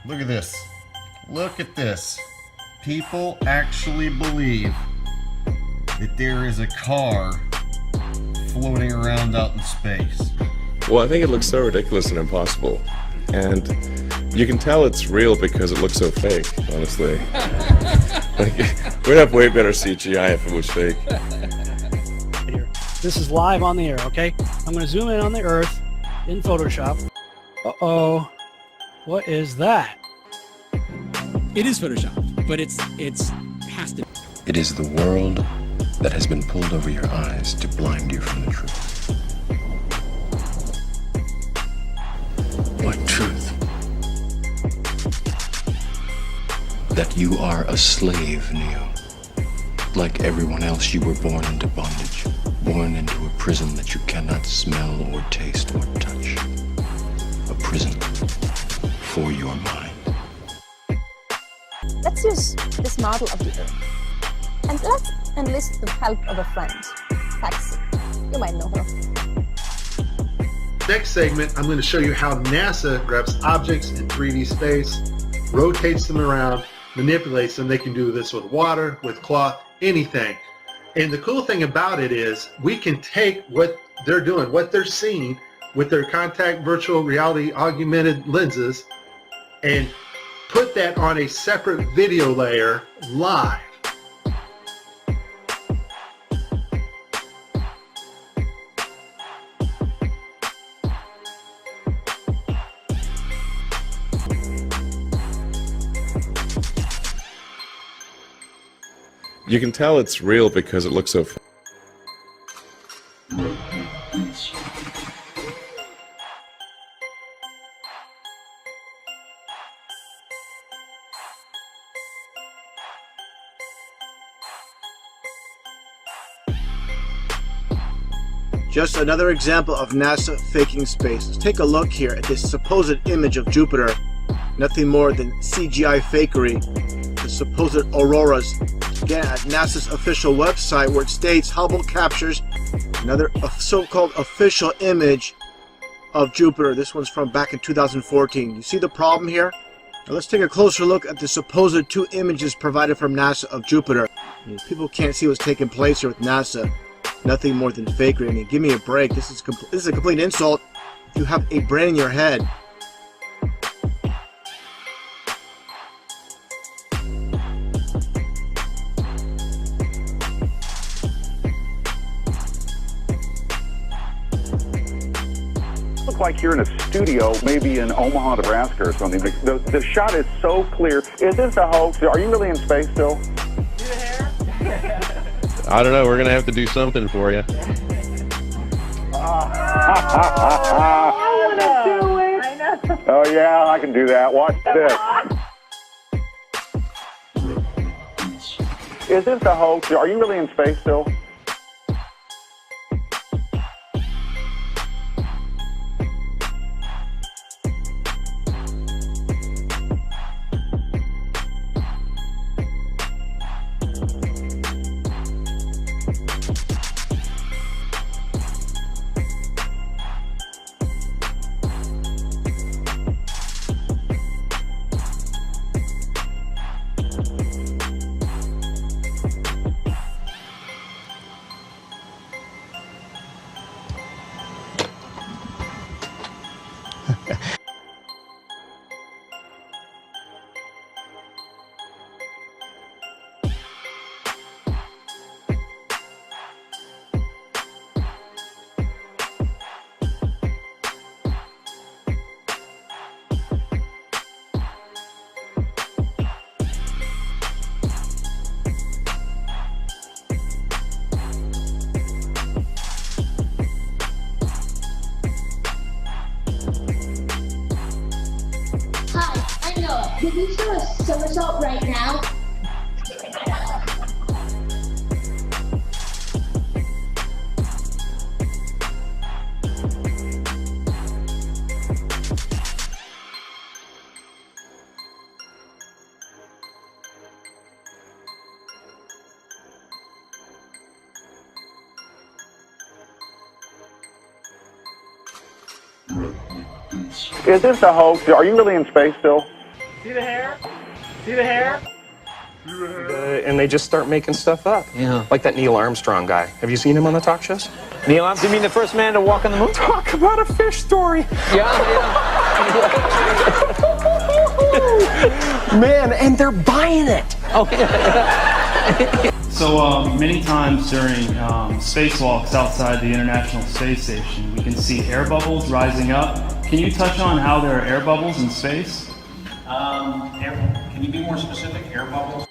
Look at this. Look at this. People actually believe that there is a car floating around out in space. Well, I think it looks so ridiculous and impossible. And you can tell it's real because it looks so fake, honestly. Like, we'd have way better CGI if it was fake. This is live on the air, okay? I'm going to zoom in on the Earth in Photoshop. Uh-oh. What is that? It is Photoshop, but it has to. It is the world that has been pulled over your eyes to blind you from the truth. What truth? That you are a slave, Neo. Like everyone else, you were born into bondage. Born into a prison that you cannot smell or taste or touch. A prison for your mind. Let's use this model of the Earth. And let's enlist the help of a friend, Taxi. You might know her. Next segment, I'm going to show you how NASA grabs objects in 3D space, rotates them around, manipulates them. They can do this with water, with cloth, anything. And the cool thing about it is we can take what they're doing, what they're seeing with their contact virtual reality augmented lenses and put that on a separate video layer live. You can tell it's real because it looks so fake. Just another example of NASA faking space. Let's take a look here at this supposed image of Jupiter. Nothing more than CGI fakery. The supposed auroras. Again, at NASA's official website where it states Hubble captures another so-called official image of Jupiter. This one's from back in 2014. You see the problem here? Now let's take a closer look at the supposed two images provided from NASA of Jupiter. I mean, people can't see what's taking place here with NASA. Nothing more than fakery. I mean, give me a break. This is a complete insult. You have a brain in your head. Look like you're in a studio, maybe in Omaha, Nebraska or something. The shot is so clear. Is this a hoax? Are you really in space still? I don't know. We're going to have to do something for you. Oh, yeah, I can do that. Watch this. Is this a hoax? Are you really in space still? Could you do a somersault right now? Is this a hoax? Are you really in space still? See the hair? See the hair? And they just start making stuff up. Yeah. Like that Neil Armstrong guy. Have you seen him on the talk shows? Neil Armstrong, you mean the first man to walk on the moon? Talk about a fish story. Yeah. Man, and they're buying it. Oh, yeah. So many times during spacewalks outside the International Space Station, we can see air bubbles rising up. Can you touch on how there are air bubbles in space? Can you be more specific? Air bubbles?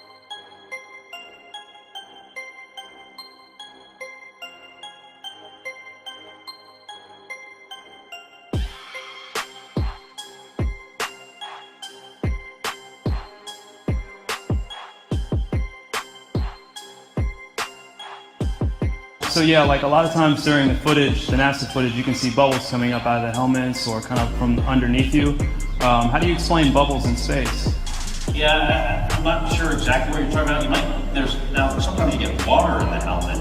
So yeah, like a lot of times during the footage, the NASA footage, you can see bubbles coming up out of the helmets or kind of from underneath you. How do you explain bubbles in space? Yeah, I'm not sure exactly what you're talking about. Now sometimes you get water in the helmet,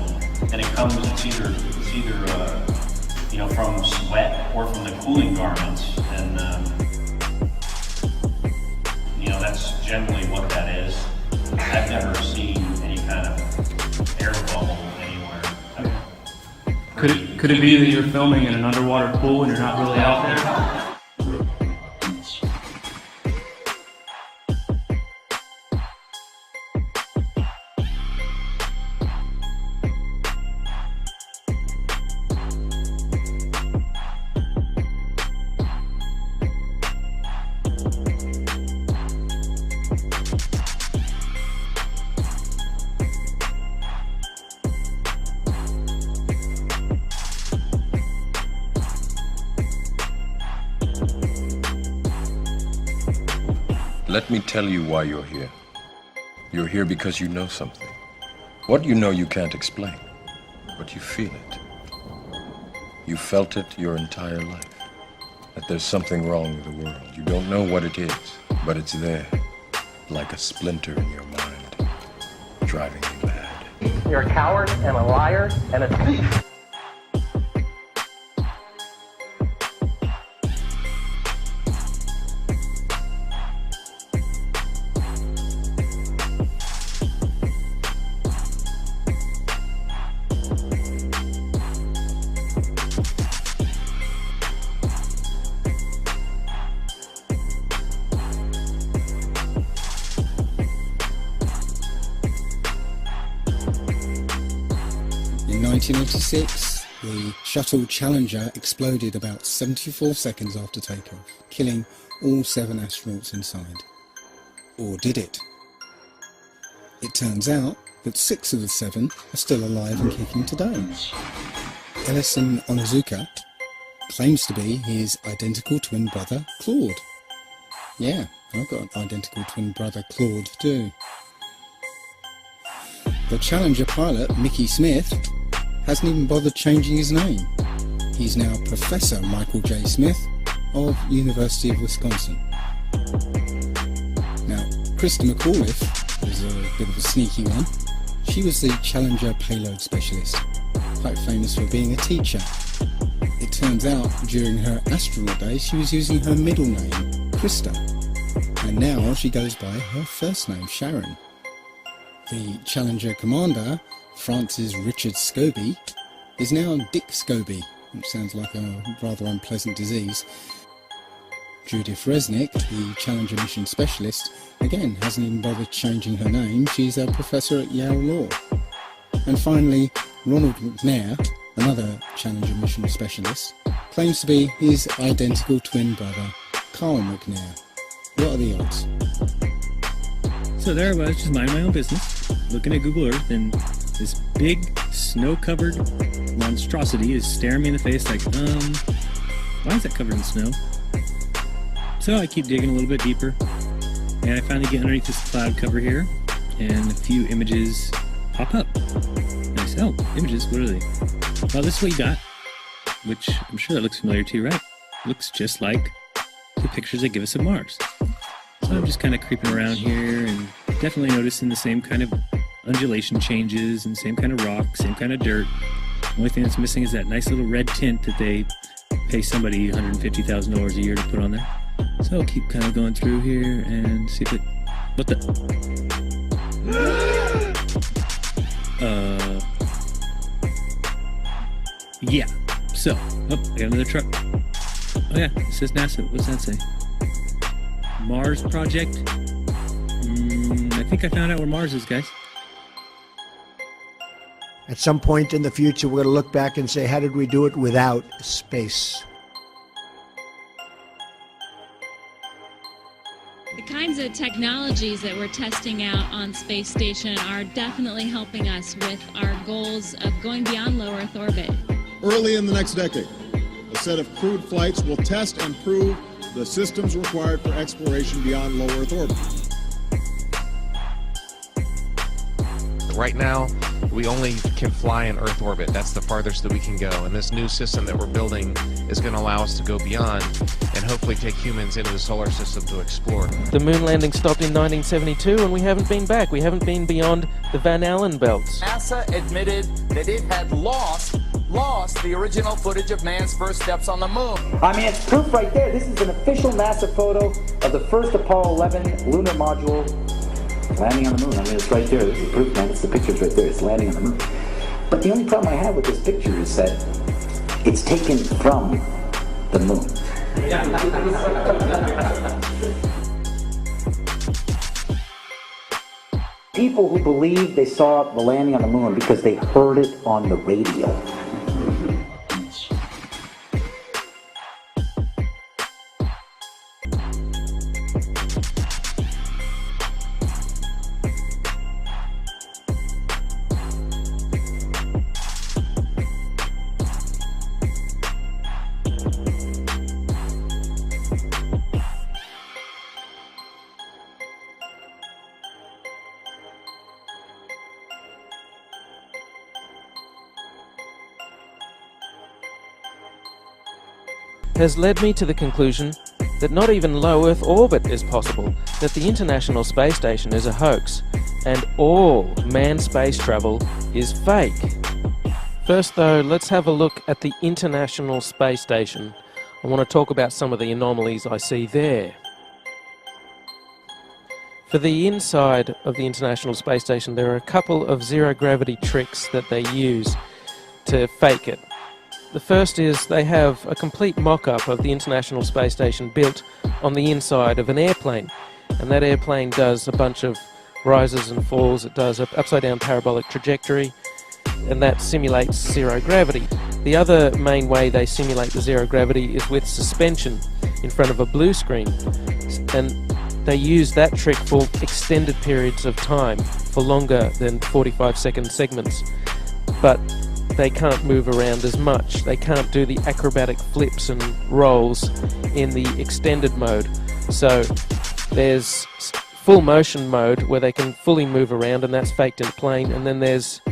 and it comes. It's either from sweat or from the cooling garments, and that's generally what that is. I've never seen any kind of air bubble anywhere. Could it be that you're filming in an underwater pool and you're not really out there? Let me tell you why you're here. You're here because you know something. What you know you can't explain, but you feel it. You felt it your entire life, that there's something wrong with the world. You don't know what it is, but it's there, like a splinter in your mind, driving you mad. You're a coward and a liar and a thief. In 1986, the shuttle Challenger exploded about 74 seconds after takeoff, killing all 7 astronauts inside. Or did it? It turns out that 6 of the 7 are still alive and kicking today. Ellison Onizuka claims to be his identical twin brother, Claude. Yeah, I've got an identical twin brother, Claude, too. The Challenger pilot, Mickey Smith, hasn't even bothered changing his name. He's now Professor Michael J. Smith of University of Wisconsin. Now, Krista McAuliffe was a bit of a sneaky one. She was the Challenger payload specialist, quite famous for being a teacher. It turns out during her astronaut days she was using her middle name, Krista, and now she goes by her first name, Sharon. The Challenger commander, Francis Richard Scobie, is now Dick Scobie, which sounds like a rather unpleasant disease. Judith Resnick, the Challenger mission specialist, again hasn't even bothered changing her name. She's a professor at Yale Law. And finally, Ronald McNair, another Challenger mission specialist, claims to be his identical twin brother, Carl McNair. What are the odds? So there I was, just minding my own business, looking at Google Earth, and this big snow-covered monstrosity is staring me in the face like, why is that covered in snow? So I keep digging a little bit deeper, and I finally get underneath this cloud cover here, and a few images pop up. And I say, oh, images, what are they? Well, this is what you got, which I'm sure that looks familiar to you, right? Looks just like the pictures they give us of Mars. So I'm just kind of creeping around here and definitely noticing the same kind of undulation changes and same kind of rock, same kind of dirt. The only thing that's missing is that nice little red tint that they pay somebody $150,000 a year to put on there. So I'll keep kind of going through here and see if it... What the... Yeah. So, I got another truck. Oh yeah, it says NASA. What's that say? Mars Project? I think I found out where Mars is, guys. At some point in the future, we're going to look back and say, how did we do it without space? The kinds of technologies that we're testing out on Space Station are definitely helping us with our goals of going beyond low Earth orbit. Early in the next decade, a set of crewed flights will test and prove the systems required for exploration beyond low Earth orbit. Right now, we only can fly in Earth orbit. That's the farthest that we can go. And this new system that we're building is going to allow us to go beyond and hopefully take humans into the solar system to explore. The moon landing stopped in 1972 and we haven't been back. We haven't been beyond the Van Allen belts. NASA admitted that it had lost the original footage of man's first steps on the moon. I mean, it's proof right there. This is an official NASA photo of the first Apollo 11 lunar module landing on the moon. I mean, it's right there. This is proof, man. It's the picture's right there. It's landing on the moon. But the only problem I have with this picture is that it's taken from the moon. People who believe they saw the landing on the moon because they heard it on the radio. Has led me to the conclusion that not even low Earth orbit is possible, that the International Space Station is a hoax, and all manned space travel is fake. First though, let's have a look at the International Space Station. I want to talk about some of the anomalies I see there. For the inside of the International Space Station, there are a couple of zero-gravity tricks that they use to fake it. The first is they have a complete mock-up of the International Space Station built on the inside of an airplane. And that airplane does a bunch of rises and falls. It does an upside-down parabolic trajectory, and that simulates zero gravity. The other main way they simulate the zero gravity is with suspension in front of a blue screen. And they use that trick for extended periods of time, for longer than 45-second segments. But they can't move around as much. They can't do the acrobatic flips and rolls in the extended mode. So there's full motion mode where they can fully move around, and that's faked in plane, and then there's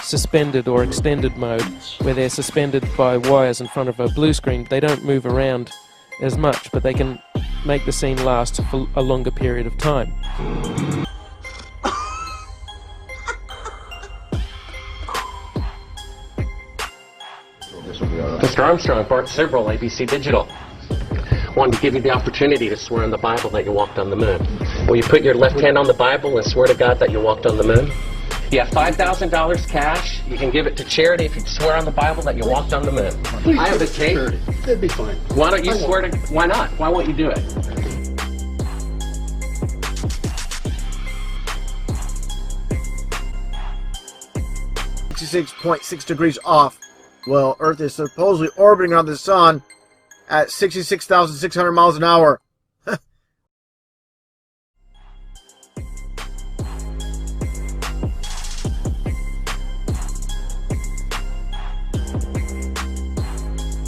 suspended or extended mode where they're suspended by wires in front of a blue screen. They don't move around as much, but they can make the scene last for a longer period of time. Mr. Armstrong, Bart Sibrel, ABC Digital. Wanted to give you the opportunity to swear on the Bible that you walked on the moon. Will you put your left hand on the Bible and swear to God that you walked on the moon? You have $5,000 cash. You can give it to charity if you swear on the Bible that you walked on the moon. I have the tape. That'd be fine. Why don't you swear to... Why not? Why won't you do it? 66.6 degrees off. Well, Earth is supposedly orbiting around the sun at 66,600 miles an hour.